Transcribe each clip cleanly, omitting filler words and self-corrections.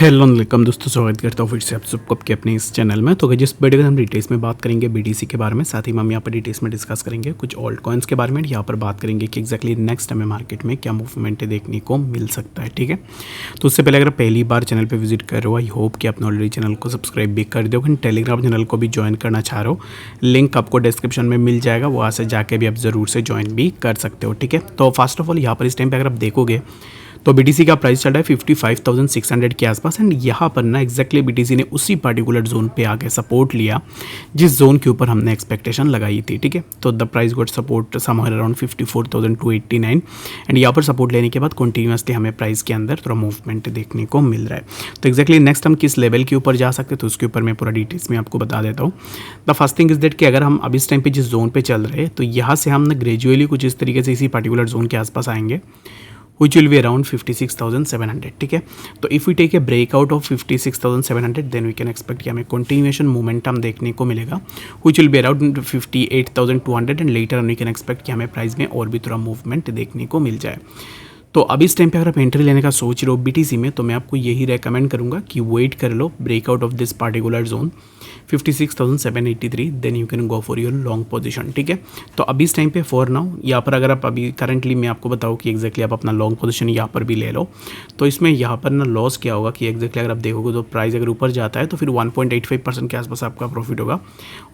Hello welcome दोस्तों, स्वागत करता हूँ फिर से आप सबको आपके अपने इस चैनल में। तो जिस वीडियो में हम डिटेल्स में बात करेंगे बीटीसी के बारे में, साथ ही हम यहाँ पर डिटेल्स में डिस्कस करेंगे कुछ ऑल्ट कॉइन्स के बारे में। यहाँ पर बात करेंगे कि एक्जैक्टली नेक्स्ट हमें मार्केट में क्या मूवमेंट देखने को मिल सकता है। ठीक है, तो उससे पहले अगर पहली बार चैनल पर विजिट कर रहे हो, आई होप कि आपने ऑलरेडी चैनल को सब्सक्राइब भी कर दो। टेलीग्राम चैनल को भी ज्वाइन करना चाह रहे हो, लिंक आपको डिस्क्रिप्शन में मिल जाएगा, वहाँ से जाके भी आप ज़रूर से ज्वाइन भी कर सकते हो। ठीक है, तो फर्स्ट ऑफ ऑल यहाँ पर इस टाइम पर अगर आप देखोगे तो बीटीसी का प्राइस चल रहा है 55,600 के आसपास। एंड यहाँ पर ना एक्जैक्टली बीटीसी ने उसी पर्टिकुलर जोन पे आके सपोर्ट लिया जिस जोन के ऊपर हमने एक्सपेक्टेशन लगाई थी। ठीक है, तो the price got support somewhere around 54,289 and यहाँ पर सपोर्ट लेने के बाद कंटिन्यूसली हमें प्राइस के अंदर थोड़ा मूवमेंट देखने को मिल रहा है। तो एक्जैक्टली नेक्स्ट हम किस लेवल के ऊपर जा सकते हैं, तो उसके ऊपर मैं पूरा डिटेल्स में आपको बता देता हूँ। The first thing is that कि अगर हम अब इस टाइम पे जिस जोन पे चल रहे हैं, तो यहाँ से हम ग्रेजुअली कुछ इस तरीके से इसी पर्टिकुलर जोन के आसपास आएंगे, which will be around 56,700। ठीक है, तो if we take a breakout of 56,700 then we can expect कि हमें कंटिन्यूएशन मोमेंटम देखने को मिलेगा, which will be around 58,200 and later we can expect कि हमें प्राइस में और भी थोड़ा मूवमेंट देखने को मिल जाए। तो अब इस टाइम पे अगर आप एंट्री लेने का सोच रहे हो बीटीसी में, तो मैं आपको यही रेकमेंड करूंगा कि वेट कर लो breakout of this particular zone 56,783, then you can go for your long position. ठीक है, तो अभी इस टाइम पे फॉर नाउ यहाँ पर अगर आप अभी करंटली मैं आपको बताऊँ कि एक्जैक्टली आप अपना लॉन्ग पोजीशन यहाँ पर भी ले लो, तो इसमें यहाँ पर ना लॉस क्या होगा कि एक्जैक्टली अगर आप देखोगे तो प्राइस अगर ऊपर जाता है तो फिर 1.85% के आसपास आपका प्रॉफिट होगा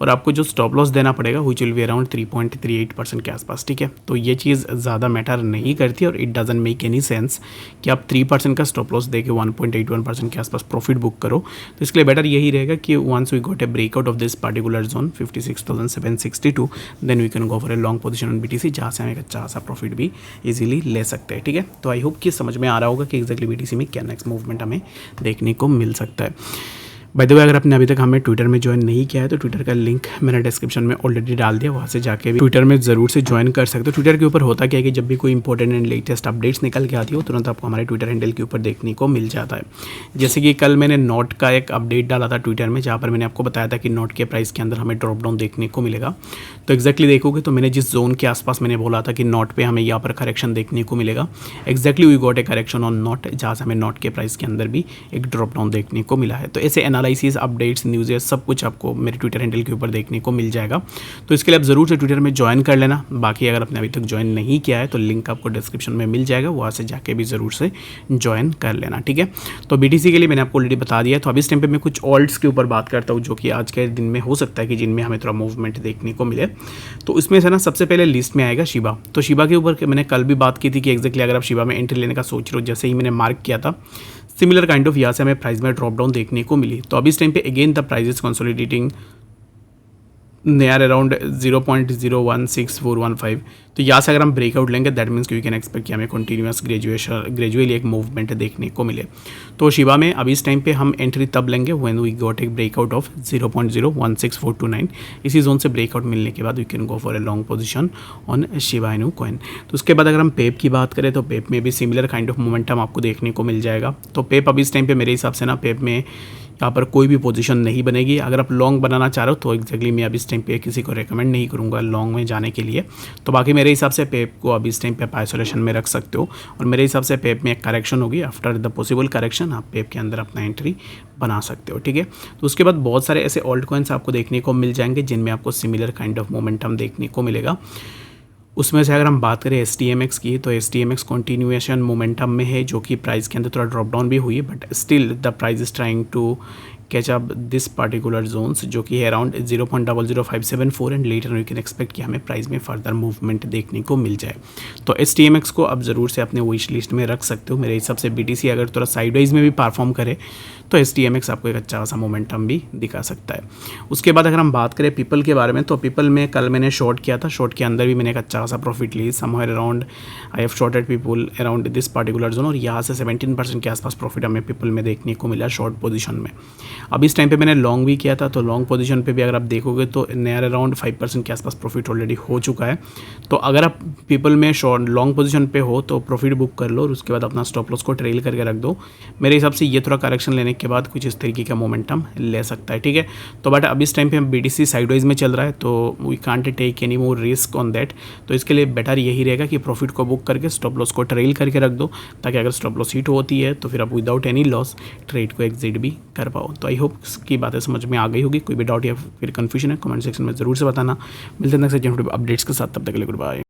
और आपको जो स्टॉप लॉस देना पड़ेगा विच विल बी अराउंड 3.38% के आसपास। ठीक है, तो ये चीज़ ज़्यादा मैटर नहीं करती और it doesn't make any sense कि आप 3% का स्टॉप लॉस देके 1.81% के आसपास प्रॉफिट बुक करो। तो इसके लिए बेटर यही रहेगा कि once we got a breakout of this particular zone 56,762 then we can go for a long position on BTC, जहाँ से हम एक अच्छा सा प्रॉफिट भी इजीली ले सकते हैं। ठीक है, तो आई होप कि समझ में आ रहा होगा कि एक्जैक्टली बीटीसी में क्या नेक्स्ट मूवमेंट हमें देखने को मिल सकता है। बाय द वे, अगर आपने अभी तक हमें ट्विटर में ज्वाइन नहीं किया है तो ट्विटर का लिंक मैंने डिस्क्रिप्शन में ऑलरेडी डाल दिया, वहाँ से जाके भी ट्विटर में ज़रूर से ज्वाइन कर सकते हो। ट्विटर के ऊपर होता क्या है कि जब भी कोई इंपॉर्टेंट एंड लेटेस्ट अपडेट्स निकल के आती हो तुरंत आपको हमारे ट्विटर हैंडल के ऊपर देखने को मिल जाता है। जैसे कि कल मैंने नोट का एक अपडेट डाला था ट्विटर में, जहाँ पर मैंने आपको बताया था कि नोट के प्राइस के अंदर हमें ड्रॉप डाउन देखने को मिलेगा। तो एक्जैक्टली देखोगे तो मैंने जिस जोन के आसपास मैंने बोला था कि नोट पे हमें यहाँ पर करेक्शन देखने को मिलेगा, exactly we got a correction on note, जहाँ से हमें नोट के प्राइस के अंदर भी एक ड्रॉप डाउन देखने को मिला है। तो ऐसे एनालिसिस, अपडेट्स, न्यूज़ सब कुछ आपको मेरे ट्विटर हैंडल के ऊपर देखने को मिल जाएगा। तो इसके लिए आप ज़रूर से ट्विटर में ज्वाइन कर लेना। बाकी अगर आपने अभी तक ज्वाइन नहीं किया है तो लिंक आपको डिस्क्रिप्शन में मिल जाएगा, वहाँ से जाके भी ज़रूर से ज्वाइन कर लेना। ठीक है, तो बीटीसी के लिए मैंने आपको ऑलरेडी बता दिया। तो अभी इस टाइम पे मैं कुछ ऑल्ट्स के ऊपर बात करता हूँ जो कि आज के दिन में हो सकता है कि जिनमें हमें थोड़ा मूवमेंट देखने को मिले। तो इसमें से ना सबसे पहले लिस्ट में आएगा शिबा। तो शिबा के ऊपर मैंने कल भी बात की थी कि एक्जैक्टली अगर आप शिबा में एंट्री लेने का सोच रहे हो, जैसे ही मैंने मार्क किया था सिमिलर काइंड ऑफ यहाँ से हमें प्राइस में ड्रॉप डाउन देखने को मिली। तो अभी इस टाइम पे again the price is consolidating near around 0.016415। तो यहाँ से अगर हम ब्रेकआउट लेंगे that means you can expect कि हमें कंटिन्यूस ग्रेजुअली एक मूवमेंट देखने को मिले। तो शिबा में अभी इस टाइम पे हम एंट्री तब लेंगे व्हेन वी गॉट एक ब्रेकआउट ऑफ 0.016429। इसी जोन से ब्रेकआउट मिलने के बाद we can go for a long position on Shiba Inu coin. तो उसके बाद अगर हम पेप की बात करें तो पेप में भी सिमिलर काइंड ऑफ मोमेंटम आपको देखने को मिल जाएगा। तो पेप अभी इस टाइम पे मेरे हिसाब से ना पेप में यहाँ पर कोई भी पोजीशन नहीं बनेगी। अगर आप लॉन्ग बनाना चाह रहे हो तो एक्जैक्टली मैं अभी इस टाइम पे किसी को रेकमेंड नहीं करूँगा लॉन्ग में जाने के लिए। तो बाकी मेरे हिसाब से पेप को अभी इस टाइम पे आप आइसोलेशन में रख सकते हो और मेरे हिसाब से पेप में एक करेक्शन होगी। आफ्टर द पॉसिबल करेक्शन आप पेप के अंदर अपना एंट्री बना सकते हो। ठीक है, तो उसके बाद बहुत सारे ऐसे ऑल्ट कॉइन्स आपको देखने को मिल जाएंगे जिनमें आपको सिमिलर काइंड ऑफ मोमेंटम देखने को मिलेगा। उसमें से अगर हम बात करें STMX की, तो STMX कंटिन्यूएशन मोमेंटम में है, जो कि प्राइस के अंदर थोड़ा ड्रॉप डाउन भी हुई है, but still the price is trying to catch up this particular zones जो कि है around 0.00574 and later we can expect कि हमें प्राइस में फर्दर मूवमेंट देखने को मिल जाए। तो STMX को आप ज़रूर से अपने विश लिस्ट में रख सकते हो। मेरे हिसाब से BTC अगर थोड़ा साइडवाइज में भी परफॉर्म करे तो STMX आपको एक अच्छा सा मोमेंटम भी दिखा सकता है। उसके बाद अगर हम बात करें पीपल के बारे में, तो पीपल में कल मैंने शॉर्ट किया था, शॉर्ट के अंदर भी मैंने एक अच्छा सा प्रॉफिट ली somewhere around I have shorted people around this particular zone और यहाँ से 17% के आसपास प्रॉफिट हमें पीपल में देखने को मिला शॉर्ट पोजीशन में। अब इस टाइम पे मैंने लॉन्ग भी किया था, तो लॉन्ग पोजीशन पे भी अगर आप देखोगे तो नियर अराउंड 5% के आसपास प्रॉफिट ऑलरेडी हो चुका है। तो अगर आप पीपल में शॉर्ट लॉन्ग पोजीशन पे हो तो प्रॉफिट बुक कर लो और उसके बाद अपना स्टॉप लॉस को ट्रेल करके रख दो। मेरे हिसाब से ये थोड़ा करेक्शन लेने के बाद कुछ इस तरीके का मोमेंटम ले सकता है, ठीक है। तो बट अब इस टाइम पे BTC साइडवाइज में चल रहा है, तो we can't take any more risk on that. तो इसके लिए बेटर यही रहेगा कि प्रॉफिट को बुक करके स्टॉप लॉस को ट्रेल करके रख दो, ताकि अगर स्टॉप लॉस हिट होती है तो फिर आप विदाउट एनी लॉस ट्रेड को एग्जिट भी कर पाओ। तो आई होप इसकी बातें समझ में आ गई होगी। कोई भी डाउट या फिर कन्फ्यूजन है कमेंट सेक्शन में ज़रूर से बताना। मिलते हैं नेक्स्ट अपडेट्स के साथ, तब तक के लिए गुड बाय।